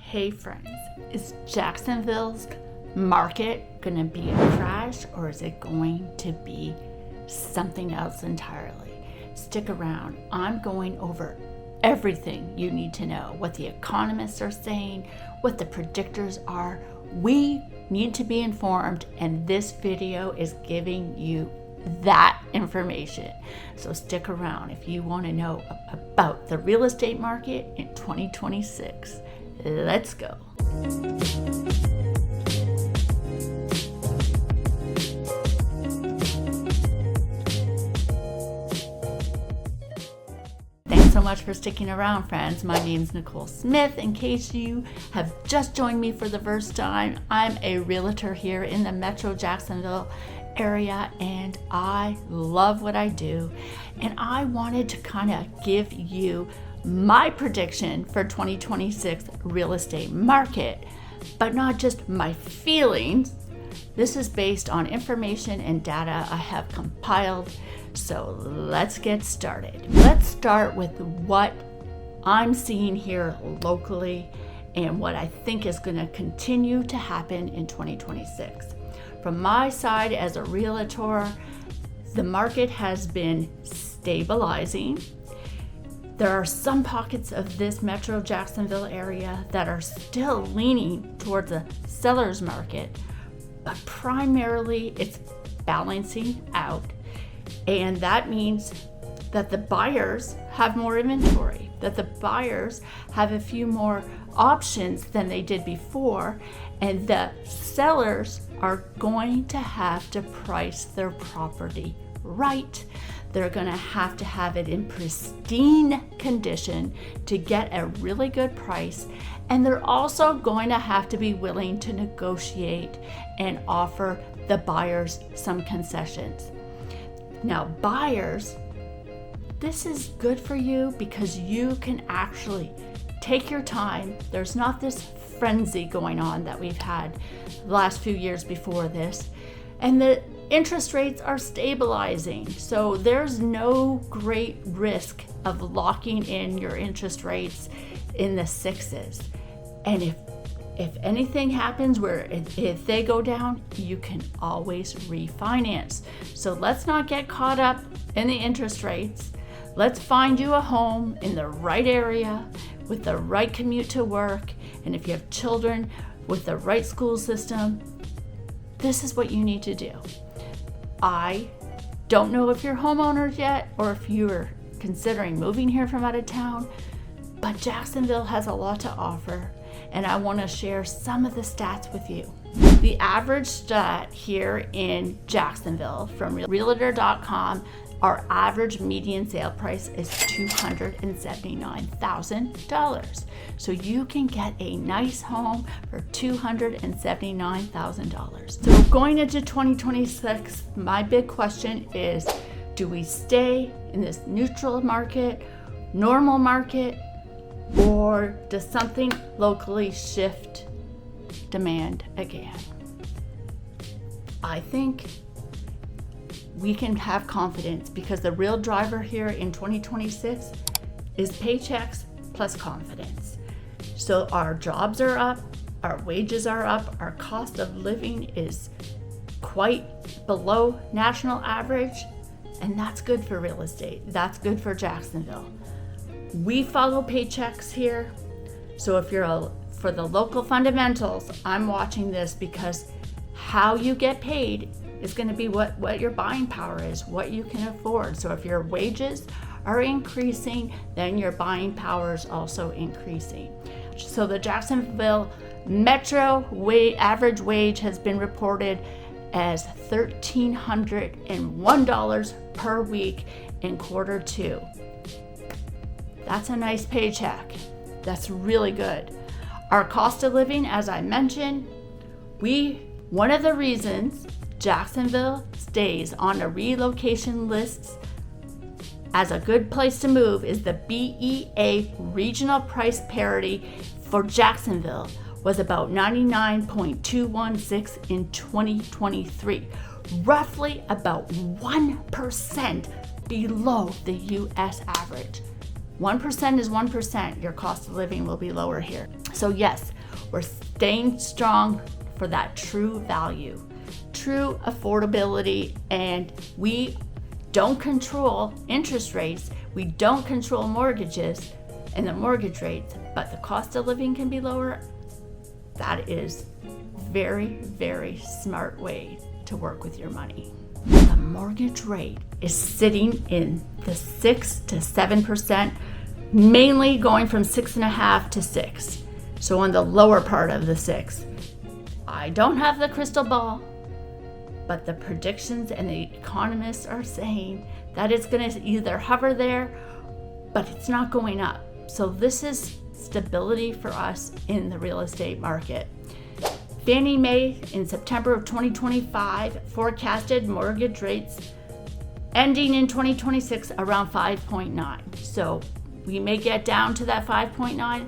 Hey friends, is Jacksonville's market gonna be a crash or is it going to be something else entirely? Stick around. I'm going over everything you need to know, what the economists are saying, what the predictors are. We need to be informed, and this video is giving you that information. So stick around if you want to know about the real estate market in 2026. Let's go. Thanks so much for sticking around, friends. My name's Nicole Smith. In case you have just joined me for the first time, I'm a realtor here in the Metro Jacksonville area, and I love what I do. And I wanted to kind of give you my prediction for 2026 real estate market, but not just my feelings. This is based on information and data I have compiled. So let's get started. Let's start with what I'm seeing here locally and what I think is going to continue to happen in 2026. From my side as a realtor, the market has been stabilizing. There are some pockets of this Metro Jacksonville area that are still leaning towards a seller's market, but primarily it's balancing out. And that means that the buyers have more inventory, that the buyers have a few more options than they did before, and the sellers are going to have to price their property right. They're going to have it in pristine condition to get a really good price, and they're also going to have to be willing to negotiate and offer the buyers some concessions. Now, buyers, this is good for you because you can actually take your time. There's not this frenzy going on that we've had the last few years before this, and the interest rates are stabilizing, so there's no great risk of locking in your interest rates in the sixes. And if anything happens where if they go down, you can always refinance. So let's not get caught up in the interest rates. Let's find you a home in the right area with the right commute to work, and if you have children, with the right school system. This is what you need to do. I don't know if you're homeowners yet or if you're considering moving here from out of town, but Jacksonville has a lot to offer, and I want to share some of the stats with you. The average stat here in Jacksonville from Realtor.com, our average median sale price is $279,000. So you can get a nice home for $279,000. So going into 2026, my big question is, do we stay in this neutral market, normal market, or does something locally shift demand again? I think we can have confidence because the real driver here in 2026 is paychecks plus confidence. So our jobs are up, our wages are up, our cost of living is quite below national average, and that's good for real estate. That's good for Jacksonville. We follow paychecks here. So if you're for the local fundamentals, I'm watching this because how you get paid is going to be what your buying power is, what you can afford. So if your wages are increasing, then your buying power is also increasing. So the Jacksonville Metro average wage has been reported as $1,301 per week in quarter two. That's a nice paycheck. That's really good. Our cost of living, as I mentioned, one of the reasons Jacksonville stays on the relocation lists as a good place to move is the BEA regional price parity for Jacksonville was about 99.216 in 2023, roughly about 1% below the US average. 1% is 1%. Your cost of living will be lower here. So yes, We're staying strong for that true value, true affordability, and we don't control interest rates, we don't control mortgages and the mortgage rates, but the cost of living can be lower. That is very, very smart way to work with your money. The mortgage rate is sitting in the 6 to 7%, mainly going from 6.5 to 6. So on the lower part of the 6. I don't have the crystal ball, but the predictions and the economists are saying that it's going to either hover there, but it's not going up. So this is stability for us in the real estate market. Fannie Mae in September of 2025 forecasted mortgage rates ending in 2026 around 5.9. So we may get down to that 5.9.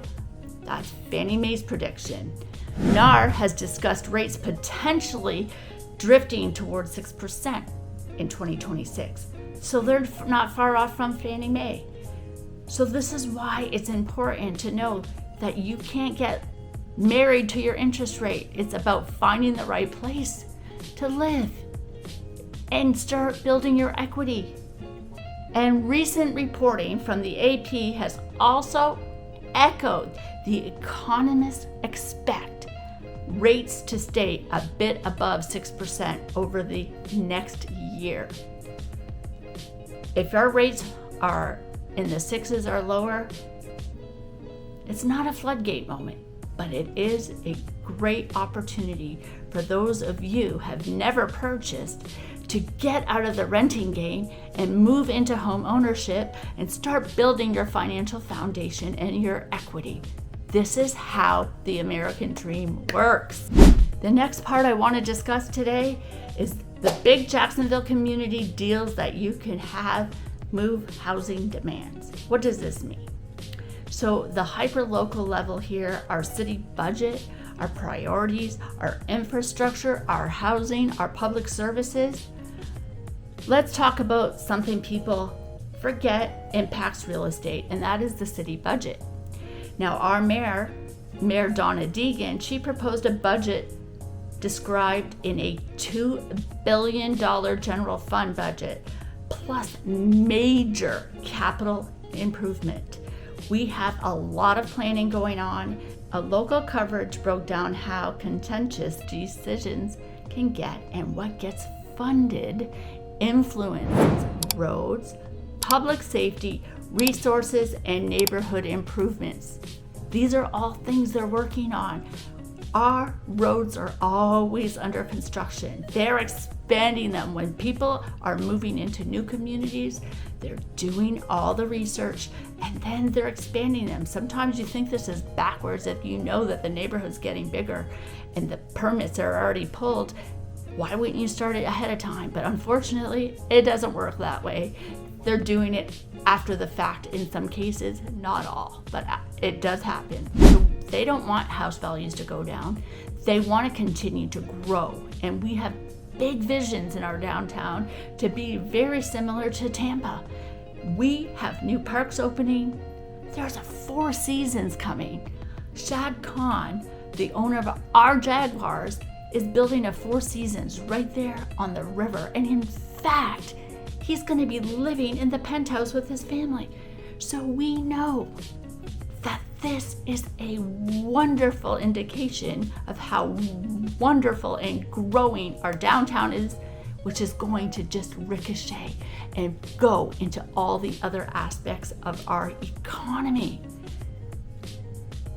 That's Fannie Mae's prediction. NAR has discussed rates potentially drifting towards 6% in 2026. So they're not far off from Fannie Mae. So this is why it's important to know that you can't get married to your interest rate. It's about finding the right place to live and start building your equity. And recent reporting from the AP has also echoed the economists expect rates to stay a bit above 6% over the next year. If our rates are in the 6s or lower, it's not a floodgate moment, but it is a great opportunity for those of you who have never purchased to get out of the renting game and move into home ownership and start building your financial foundation and your equity. This is how the American dream works. The next part I want to discuss today is the big Jacksonville community deals that you can have move housing demands. What does this mean? So the hyper-local level here, our city budget, our priorities, our infrastructure, our housing, our public services. Let's talk about something people forget impacts real estate, and that is the city budget. Now our Mayor Donna Deegan, she proposed a budget described in a $2 billion general fund budget, plus major capital improvement. We have a lot of planning going on. A local coverage broke down how contentious decisions can get and what gets funded influences roads, public safety, resources, and neighborhood improvements. These are all things they're working on. Our roads are always under construction. They're expanding them. When people are moving into new communities, they're doing all the research and then they're expanding them. Sometimes you think this is backwards if you know that the neighborhood's getting bigger and the permits are already pulled. Why wouldn't you start it ahead of time? But unfortunately, it doesn't work that way. They're doing it after the fact in some cases, not all, but it does happen. They don't want house values to go down. They want to continue to grow. And we have big visions in our downtown to be very similar to Tampa. We have new parks opening. There's a Four Seasons coming. Shad Khan, the owner of our Jaguars, is building a Four Seasons right there on the river. And in fact, he's going to be living in the penthouse with his family. So we know that this is a wonderful indication of how wonderful and growing our downtown is, which is going to just ricochet and go into all the other aspects of our economy.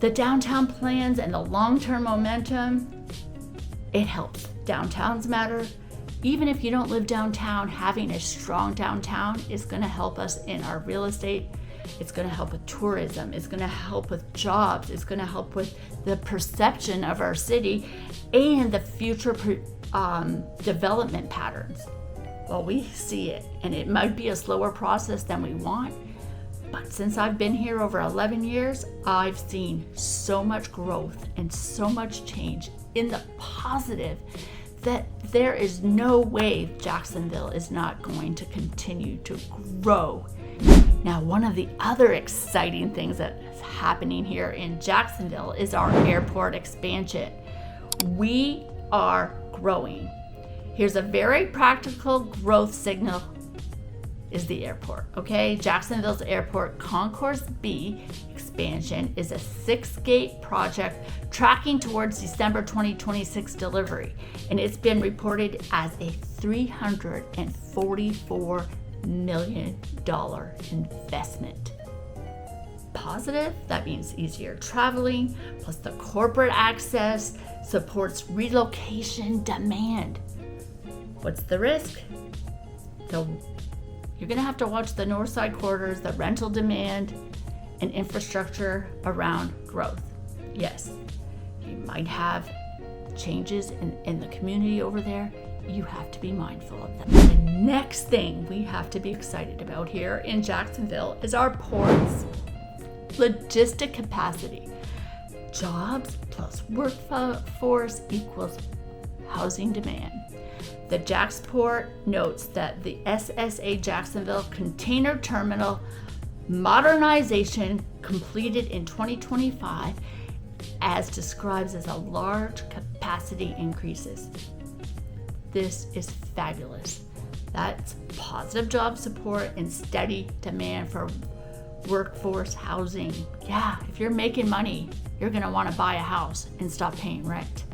The downtown plans and the long-term momentum, it helps. Downtowns matter. Even if you don't live downtown, having a strong downtown is going to help us in our real estate. It's going to help with tourism. It's going to help with jobs. It's going to help with the perception of our city and the future development patterns. Well, we see it, and it might be a slower process than we want, but since I've been here over 11 years, I've seen so much growth and so much change in the positive that there is no way Jacksonville is not going to continue to grow. Now, one of the other exciting things that is happening here in Jacksonville is our airport expansion. We are growing. Here's a very practical growth signal is the airport, okay? Jacksonville's Airport Concourse B expansion is a 6-gate project tracking towards December 2026 delivery, and it's been reported as a $344 million investment. Positive, that means easier traveling, plus the corporate access supports relocation demand. What's the risk? You're gonna have to watch the north side corridors, the rental demand, and infrastructure around growth. Yes, you might have changes in the community over there. You have to be mindful of them. The next thing we have to be excited about here in Jacksonville is our ports. Logistic capacity. Jobs plus workforce equals housing demand. The JAX port notes that the SSA Jacksonville Container Terminal modernization completed in 2025 as describes as a large capacity increases. This is fabulous. That's positive job support and steady demand for workforce housing. Yeah, if you're making money, you're gonna wanna buy a house and stop paying rent.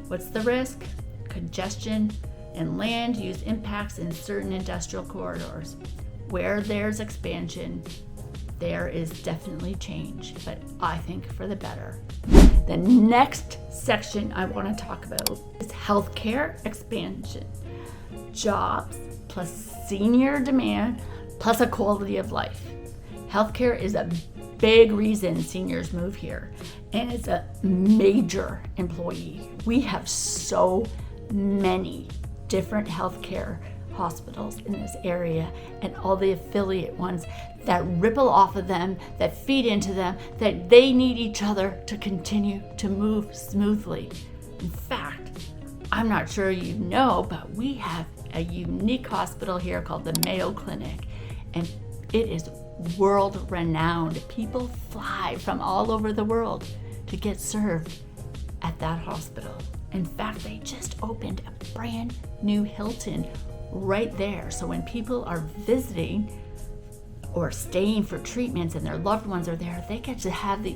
What's the risk? Congestion and land use impacts in certain industrial corridors. Where there's expansion, there is definitely change, but I think for the better. The next section I want to talk about is healthcare expansion. Jobs plus senior demand plus a quality of life. Healthcare is a big reason seniors move here, and it's a major employee. We have so many different healthcare hospitals in this area and all the affiliate ones that ripple off of them, that feed into them, that they need each other to continue to move smoothly. In fact, I'm not sure you know, but we have a unique hospital here called the Mayo Clinic, and it is world renowned. People fly from all over the world to get served at that hospital. In fact, they just opened a brand new Hilton right there. So when people are visiting or staying for treatments and their loved ones are there, they get to have the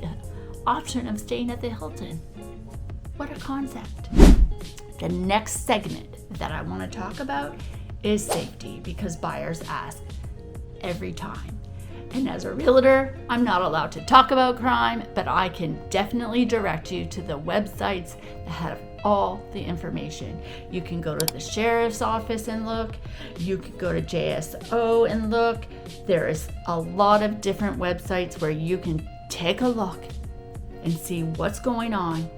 option of staying at the Hilton. What a concept. The next segment that I want to talk about is safety, because buyers ask every time. And as a realtor, I'm not allowed to talk about crime, but I can definitely direct you to the websites that have all the information. You can go to the sheriff's office and look. You can go to JSO and look. There is a lot of different websites where you can take a look and see what's going on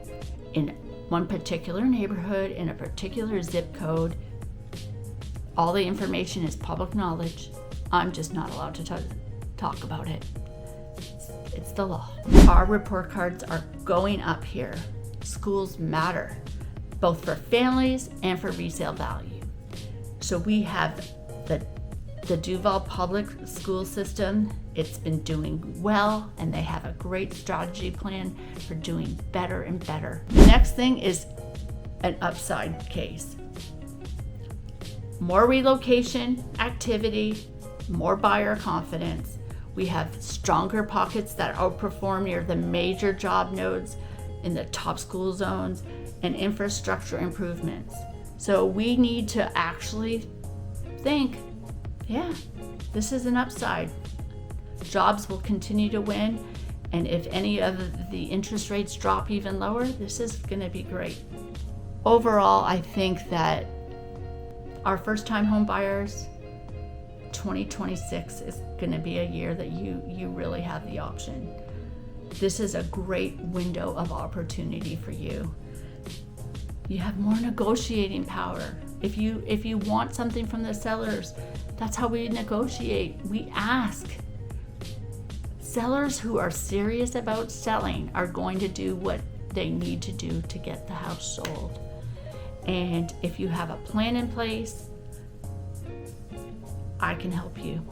in one particular neighborhood, in a particular zip code. All the information is public knowledge. I'm just not allowed to talk about it. It's the law. Our report cards are going up here. Schools matter, both for families and for resale value. So we have the Duval Public School System. It's been doing well, and they have a great strategy plan for doing better and better. The next thing is an upside case. More relocation activity, more buyer confidence. We have stronger pockets that outperform near the major job nodes in the top school zones, and infrastructure improvements. So we need to actually think, yeah, this is an upside. Jobs will continue to win, and if any of the interest rates drop even lower, this is gonna be great. Overall, I think that our first-time home buyers, 2026 is gonna be a year that you really have the option. This is a great window of opportunity for you. You have more negotiating power. If you want something from the sellers, that's how we negotiate. We ask. Sellers who are serious about selling are going to do what they need to do to get the house sold. And if you have a plan in place, I can help you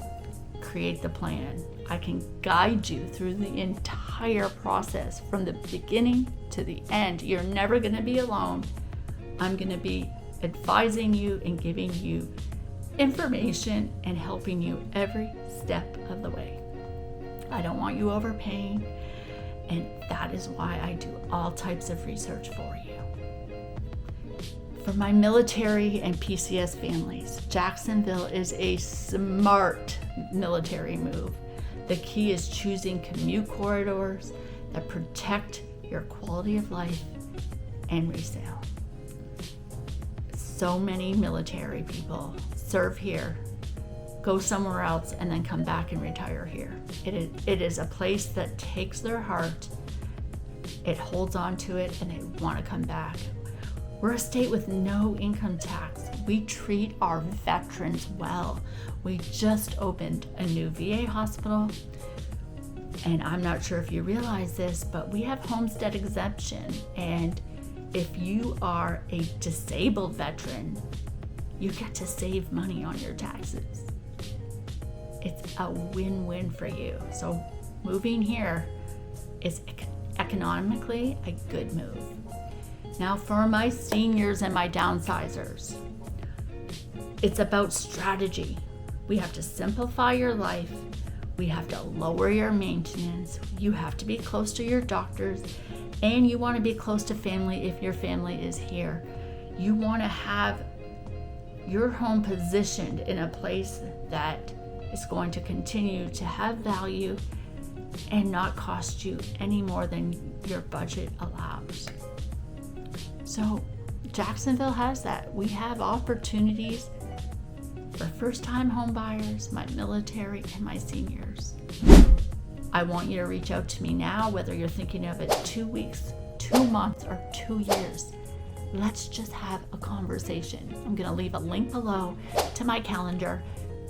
create the plan. I can guide you through the entire process from the beginning to the end. You're never going to be alone. I'm going to be advising you and giving you information and helping you every step of the way. I don't want you overpaying, and that is why I do all types of research for you. For my military and PCS families, Jacksonville is a smart military move. The key is choosing commute corridors that protect your quality of life and resale. So many military people serve here, go somewhere else, and then come back and retire here. It is a place that takes their heart, it holds on to it, and they want to come back. We're a state with no income tax. We treat our veterans well. We just opened a new VA hospital, and I'm not sure if you realize this, but we have homestead exemption. And if you are a disabled veteran, you get to save money on your taxes. It's a win-win for you. So moving here is economically a good move. Now for my seniors and my downsizers, it's about strategy. We have to simplify your life. We have to lower your maintenance. You have to be close to your doctors, and you want to be close to family if your family is here. You want to have your home positioned in a place that is going to continue to have value and not cost you any more than your budget allows. So Jacksonville has that. We have opportunities for first-time home buyers, my military, and my seniors. I want you to reach out to me now, whether you're thinking of it 2 weeks, 2 months, or 2 years. Let's just have a conversation. I'm gonna leave a link below to my calendar.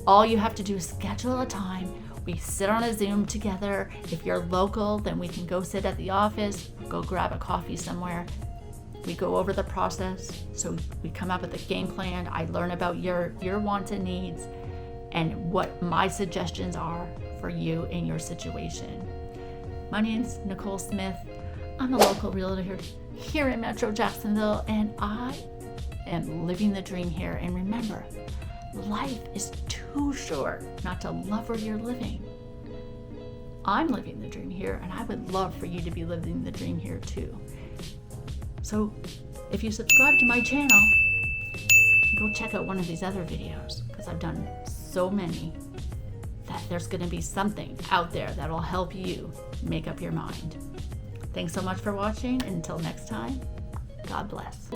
All you have to do is schedule a time. We sit on a Zoom together. If you're local, then we can go sit at the office, go grab a coffee somewhere. We go over the process, so we come up with a game plan. I learn about your wants and needs and what my suggestions are for you in your situation. My name's Nicole Smith. I'm a local realtor here in Metro Jacksonville, and I am living the dream here. And remember, life is too short not to love where you're living. I'm living the dream here, and I would love for you to be living the dream here too. So if you subscribe to my channel, go check out one of these other videos, because I've done so many that there's going to be something out there that will help you make up your mind. Thanks so much for watching, and until next time, God bless.